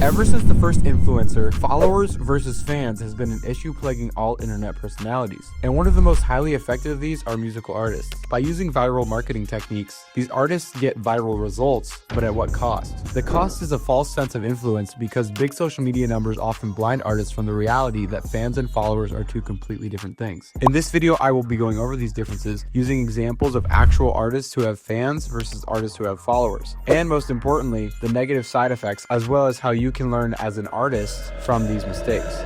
Ever since the first influencer, followers versus fans has been an issue plaguing all internet personalities. And one of the most highly effective of these are musical artists. By using viral marketing techniques, these artists get viral results, but at what cost? The cost is a false sense of influence because big social media numbers often blind artists from the reality that fans and followers are two completely different things. In this video, I will be going over these differences using examples of actual artists who have fans versus artists who have followers. And most importantly, the negative side effects, as well as how you can learn as an artist from these mistakes.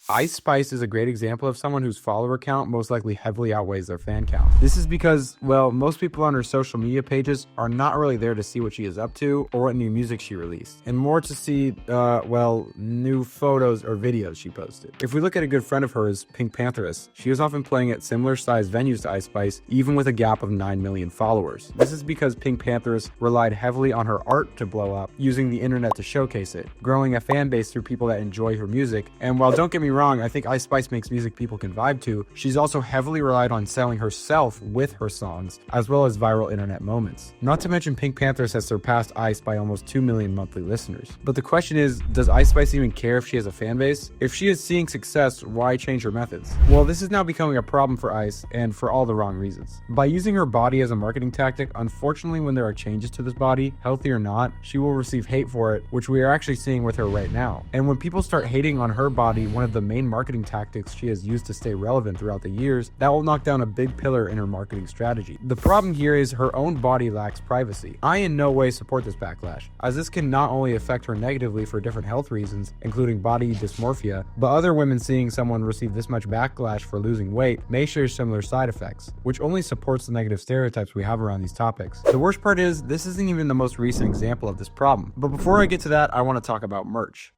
Ice Spice is a great example of someone whose follower count most likely heavily outweighs their fan count. This is because, well, most people on her social media pages are not really there to see what she is up to or what new music she released, and more to see, new photos or videos she posted. If we look at a good friend of hers, Pink Pantheress, she is often playing at similar sized venues to Ice Spice, even with a gap of 9 million followers. This is because Pink Pantheress relied heavily on her art to blow up, using the internet to showcase it, growing a fan base through people that enjoy her music. And while don't get me wrong, I think Ice Spice makes music people can vibe to, she's also heavily relied on selling herself with her songs, as well as viral internet moments. Not to mention Pink Pantheress has surpassed Ice by almost 2 million monthly listeners. But the question is, does Ice Spice even care if she has a fan base? If she is seeing success, why change her methods? Well, this is now becoming a problem for Ice, and for all the wrong reasons. By using her body as a marketing tactic, unfortunately when there are changes to this body, healthy or not, she will receive hate for it, which we are actually seeing with her right now. And when people start hating on her body, one of the main marketing tactics she has used to stay relevant throughout the years, that will knock down a big pillar in her marketing strategy. The problem here is her own body lacks privacy. I in no way support this backlash, as this can not only affect her negatively for different health reasons, including body dysmorphia, but other women seeing someone receive this much backlash for losing weight may share similar side effects, which only supports the negative stereotypes we have around these topics. The worst part is, this isn't even the most recent example of this problem. But before I get to that, I want to talk about merch.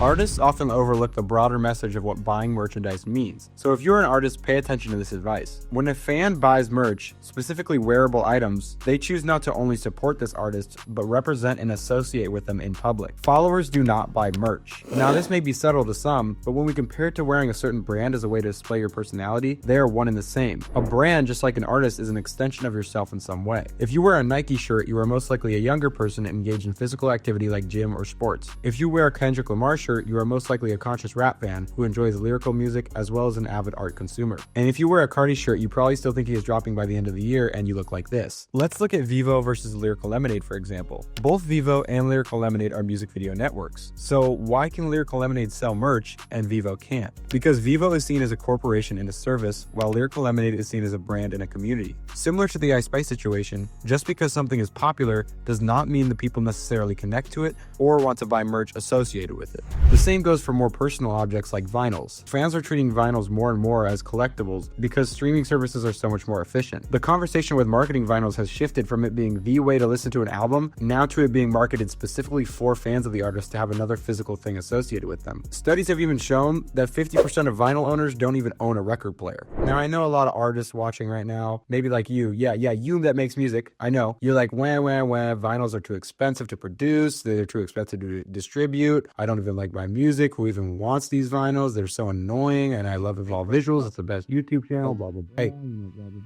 Artists often overlook the broader message of what buying merchandise means. So if you're an artist, pay attention to this advice. When a fan buys merch, specifically wearable items, they choose not to only support this artist, but represent and associate with them in public. Followers do not buy merch. Now this may be subtle to some, but when we compare it to wearing a certain brand as a way to display your personality, they are one and the same. A brand, just like an artist, is an extension of yourself in some way. If you wear a Nike shirt, you are most likely a younger person engaged in physical activity like gym or sports. If you wear a Kendrick Lamar shirt, you are most likely a conscious rap fan who enjoys lyrical music as well as an avid art consumer. And if you wear a Cardi shirt, you probably still think he is dropping by the end of the year and you look like this. Let's look at Vevo versus Lyrical Lemonade, for example. Both Vevo and Lyrical Lemonade are music video networks. So why can Lyrical Lemonade sell merch and Vevo can't? Because Vevo is seen as a corporation and a service, while Lyrical Lemonade is seen as a brand and a community. Similar to the Ice Spice situation, just because something is popular does not mean the people necessarily connect to it or want to buy merch associated with it. The same goes for more personal objects like vinyls. Fans are treating vinyls more and more as collectibles because streaming services are so much more efficient. The conversation with marketing vinyls has shifted from it being the way to listen to an album, now to it being marketed specifically for fans of the artist to have another physical thing associated with them. Studies have even shown that 50% of vinyl owners don't even own a record player. Now I know a lot of artists watching right now, maybe like you, you that makes music, I know. You're like, wah, vinyls are too expensive to produce, they're too expensive to distribute, I don't even like my music, who even wants these vinyls, they're so annoying, and I love evolvisuals, it's the best YouTube channel, blah blah blah.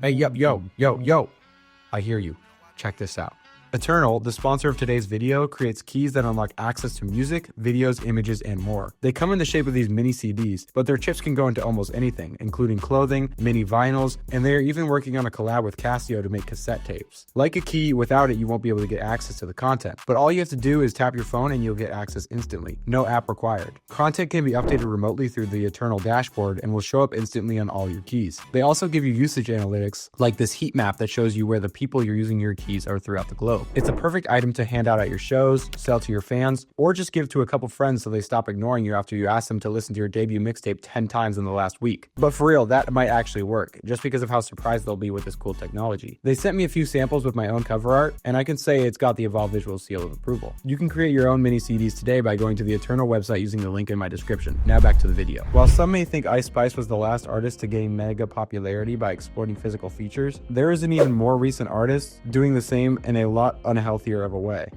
Hey, yo, I hear you, check this out. Eternal, the sponsor of today's video, creates keys that unlock access to music, videos, images, and more. They come in the shape of these mini CDs, but their chips can go into almost anything, including clothing, mini vinyls, and they are even working on a collab with Casio to make cassette tapes. Like a key, without it you won't be able to get access to the content, but all you have to do is tap your phone and you'll get access instantly. No app required. Content can be updated remotely through the Eternal dashboard and will show up instantly on all your keys. They also give you usage analytics, like this heat map that shows you where the people you're using your keys are throughout the globe. It's a perfect item to hand out at your shows, sell to your fans, or just give to a couple friends so they stop ignoring you after you ask them to listen to your debut mixtape 10 times in the last week. But for real, that might actually work, just because of how surprised they'll be with this cool technology. They sent me a few samples with my own cover art, and I can say it's got the evolvisuals seal of approval. You can create your own mini CDs today by going to the Eternal website using the link in my description. Now back to the video. While some may think Ice Spice was the last artist to gain mega popularity by exploiting physical features, there is an even more recent artist doing the same in a lot unhealthier of a way.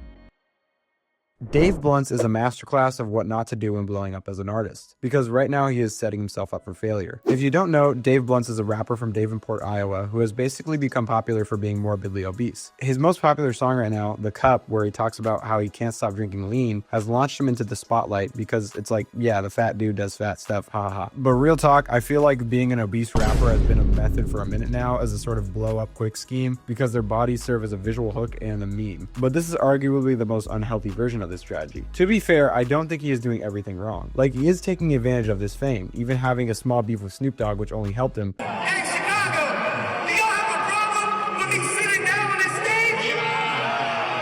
Dave Blunt's is a masterclass of what not to do when blowing up as an artist, because right now he is setting himself up for failure. If you don't know, Dave Blunt is a rapper from Davenport, Iowa, who has basically become popular for being morbidly obese. His most popular song right now, The Cup, where he talks about how he can't stop drinking lean, has launched him into the spotlight because it's like, yeah, the fat dude does fat stuff, haha. But real talk, I feel like being an obese rapper has been a method for a minute now as a sort of blow up quick scheme, because their bodies serve as a visual hook and a meme. But this is arguably the most unhealthy version of this strategy. To be fair, I don't think he is doing everything wrong. Like, he is taking advantage of this fame, even having a small beef with Snoop Dogg, which only helped him. Hey, Chicago, do y'all have a problem with me sitting down on this stage?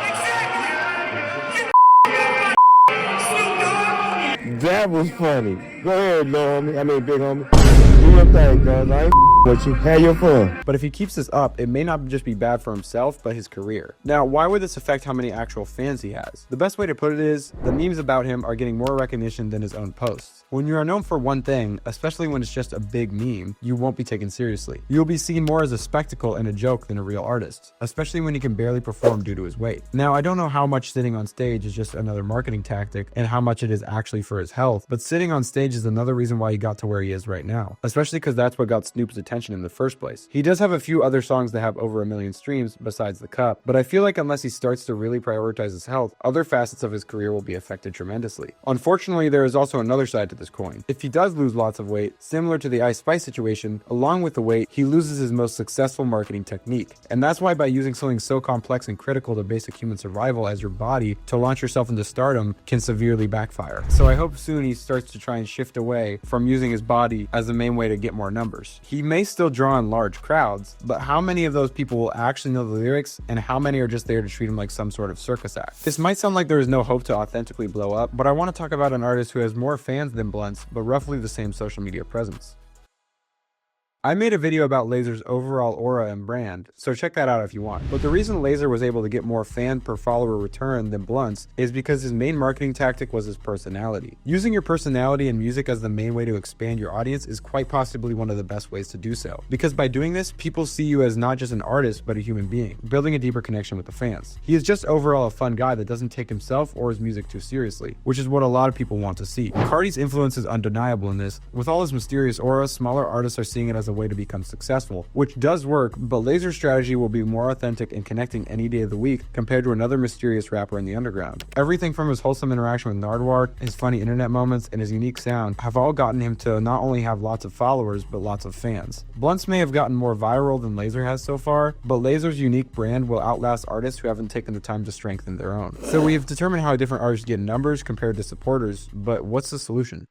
Exactly. Snoop Dogg. That was funny. Go ahead, little homie. Big homie. Do your thing, cuz. I ain't with you. Have your fun. But if he keeps this up, it may not just be bad for himself, but his career. Now, why would this affect how many actual fans he has? The best way to put it is, the memes about him are getting more recognition than his own posts. When you are known for one thing, especially when it's just a big meme, you won't be taken seriously. You'll be seen more as a spectacle and a joke than a real artist, especially when he can barely perform due to his weight. Now, I don't know how much sitting on stage is just another marketing tactic and how much it is actually for his health, but sitting on stage is another reason why he got to where he is right now, especially because that's what got Snoop's attention in the first place. He does have a few other songs that have over 1 million streams besides The Cup, but I feel like unless he starts to really prioritize his health, other facets of his career will be affected tremendously. Unfortunately, there is also another side to this coin. If he does lose lots of weight, similar to the Ice Spice situation, along with the weight, he loses his most successful marketing technique. And that's why by using something so complex and critical to basic human survival as your body to launch yourself into stardom can severely backfire. So I hope soon he starts to try and shift away from using his body as the main way to get more numbers. He may still draw in large crowds, but how many of those people will actually know the lyrics, and how many are just there to treat him like some sort of circus act? This might sound like there is no hope to authentically blow up, but I want to talk about an artist who has more fans than Blunt's, but roughly the same social media presence. I made a video about Lazer's overall aura and brand, so check that out if you want. But the reason Lazer was able to get more fan per follower return than Blunt's is because his main marketing tactic was his personality. Using your personality and music as the main way to expand your audience is quite possibly one of the best ways to do so. Because by doing this, people see you as not just an artist, but a human being, building a deeper connection with the fans. He is just overall a fun guy that doesn't take himself or his music too seriously, which is what a lot of people want to see. Cardi's influence is undeniable in this. With all his mysterious aura, smaller artists are seeing it as a way to become successful, which does work, but Lazer's strategy will be more authentic and connecting any day of the week compared to another mysterious rapper in the underground. Everything from his wholesome interaction with Nardwuar, his funny internet moments, and his unique sound have all gotten him to not only have lots of followers, but lots of fans. Blunt's may have gotten more viral than Lazer has so far, but Lazer's unique brand will outlast artists who haven't taken the time to strengthen their own. So we have determined how different artists get numbers compared to supporters, but what's the solution?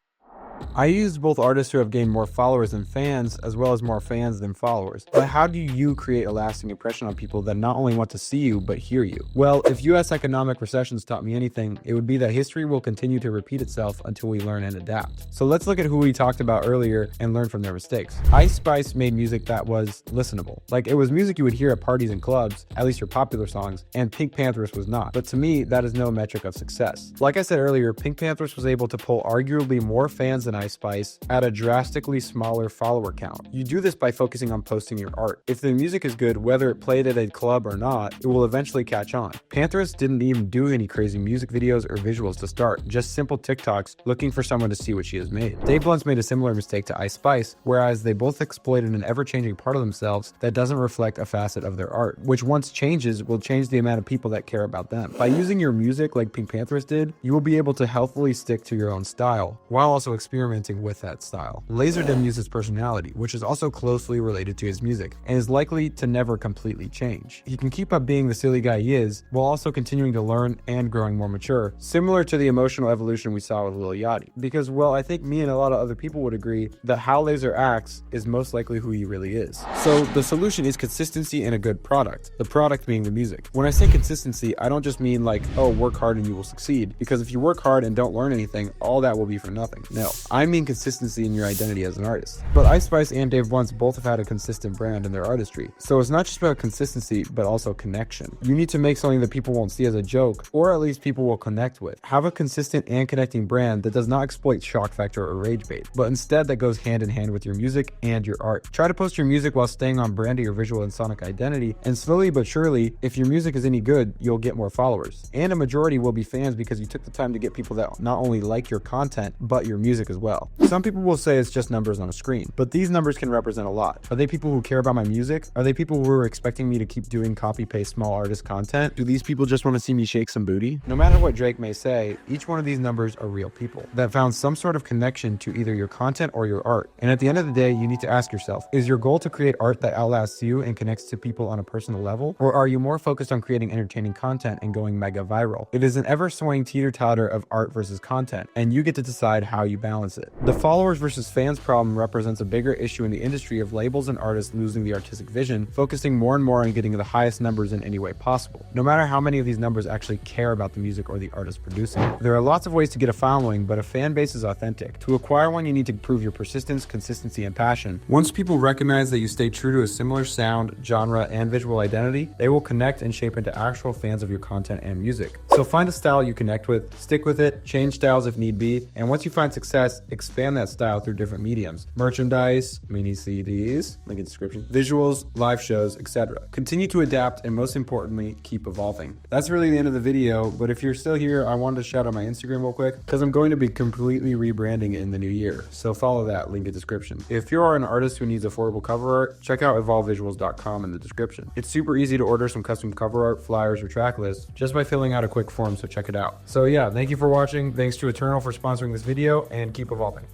I used both artists who have gained more followers than fans, as well as more fans than followers. But how do you create a lasting impression on people that not only want to see you, but hear you? Well, if US economic recessions taught me anything, it would be that history will continue to repeat itself until we learn and adapt. So let's look at who we talked about earlier and learn from their mistakes. Ice Spice made music that was listenable. Like, it was music you would hear at parties and clubs, at least your popular songs, and Pink Panthers was not. But to me, that is no metric of success. Like I said earlier, Pink Panthers was able to pull arguably more fans than Ice Spice at a drastically smaller follower count. You do this by focusing on posting your art. If the music is good, whether it played at a club or not, it will eventually catch on. Panthers didn't even do any crazy music videos or visuals to start, just simple TikToks looking for someone to see what she has made. Dave Blunt's made a similar mistake to Ice Spice, whereas they both exploited an ever-changing part of themselves that doesn't reflect a facet of their art, which once changes will change the amount of people that care about them. By using your music like Pink Panthers did, you will be able to healthily stick to your own style, while also experimenting with that style. Lazer Dim uses personality, which is also closely related to his music, and is likely to never completely change. He can keep up being the silly guy he is, while also continuing to learn and growing more mature, similar to the emotional evolution we saw with Lil Yachty. Because, well, I think me and a lot of other people would agree that how Lazer acts is most likely who he really is. So the solution is consistency and a good product, the product being the music. When I say consistency, I don't just mean like, oh, work hard and you will succeed, because if you work hard and don't learn anything, all that will be for nothing. No. I mean consistency in your identity as an artist. But Ice Spice and Dave Once both have had a consistent brand in their artistry. So it's not just about consistency, but also connection. You need to make something that people won't see as a joke, or at least people will connect with. Have a consistent and connecting brand that does not exploit shock factor or rage bait, but instead that goes hand in hand with your music and your art. Try to post your music while staying on brand to your visual and sonic identity, and slowly but surely, if your music is any good, you'll get more followers. And a majority will be fans because you took the time to get people that not only like your content, but your music as well. Some people will say it's just numbers on a screen, but these numbers can represent a lot. Are they people who care about my music? Are they people who are expecting me to keep doing copy-paste small artist content? Do these people just want to see me shake some booty? No matter what Drake may say, each one of these numbers are real people that found some sort of connection to either your content or your art. And at the end of the day, you need to ask yourself, is your goal to create art that outlasts you and connects to people on a personal level? Or are you more focused on creating entertaining content and going mega viral? It is an ever-swaying teeter-totter of art versus content, and you get to decide how you balance it. The followers versus fans problem represents a bigger issue in the industry of labels and artists losing the artistic vision, focusing more and more on getting the highest numbers in any way possible, no matter how many of these numbers actually care about the music or the artist producing it. There are lots of ways to get a following, but a fan base is authentic. To acquire one, you need to prove your persistence, consistency, and passion. Once people recognize that you stay true to a similar sound, genre, and visual identity, they will connect and shape into actual fans of your content and music. So find a style you connect with, stick with it, change styles if need be, and once you find success, expand that style through different mediums. Merchandise, mini CDs, link in description, visuals, live shows, etc. Continue to adapt, and most importantly, keep evolving. That's really the end of the video, but if you're still here, I wanted to shout out my Instagram real quick, because I'm going to be completely rebranding it in the new year. So follow that, link in description. If you are an artist who needs affordable cover art, check out evolvisuals.com in the description. It's super easy to order some custom cover art, flyers, or track lists just by filling out a quick form, so check it out. So yeah, thank you for watching. Thanks to Eternal for sponsoring this video, and keep evolving.